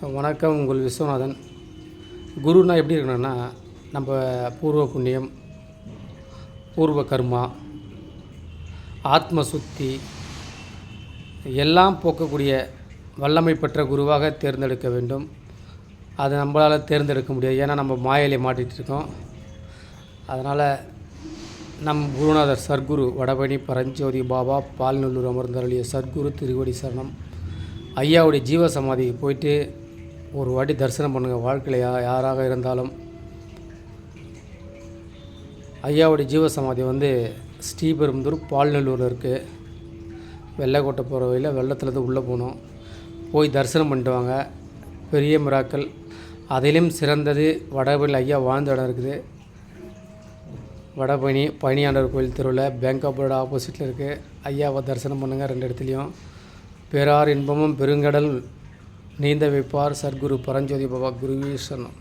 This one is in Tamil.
வணக்கம். உங்கள் விஸ்வநாதன். குருன்னா எப்படி இருக்கணும்னா, நம்ம பூர்வ புண்ணியம், பூர்வ கர்மா, ஆத்ம சுத்தி எல்லாம் போக்கக்கூடிய வல்லமை பெற்ற குருவாக தேர்ந்தெடுக்க வேண்டும். அதை நம்மளால் தேர்ந்தெடுக்க முடியாது. ஏன்னா நம்ம மாயையிலே மாட்டிகிட்டு இருக்கோம். அதனால் நம் குருநாதர் சர்க்குரு வடபழனி பரஞ்சோதி பாபா பால்நல்லூர் அமர்ந்தருளிய சர்க்குரு திருவடி சரணம். ஐயாவுடைய ஜீவ சமாதிக்கு போயிட்டு ஒரு வாட்டி தரிசனம் பண்ணுங்கள். வாழ்க்கையில் யாராக இருந்தாலும் ஐயாவுடைய ஜீவ சமாதி ஸ்ரீபெரும்புதூர் பால்நல்லூரில் இருக்குது. வெள்ளைக்கோட்டை போகிற வழியில் வெள்ளத்துலேருந்து உள்ளே போகணும். போய் தரிசனம் பண்ணிட்டு வாங்க. பெரிய மிராக்கள். அதிலும் சிறந்தது வடபழனி ஐயா வாழ்ந்த இடம் இருக்குது. வடபழனி பழனியாண்டவர் கோயில் தெருவில் பேங்க் ஆஃப் பரோடா ஆப்போசிட்டில் இருக்குது. ஐயாவை தரிசனம் பண்ணுங்கள். 2 இடத்துலையும் பேரார் இன்பமும் பெருங்கடல் நீந்த வைப்பார் சர்க்குரு பரஞ்சோதி பாபா குருவே சரணம்.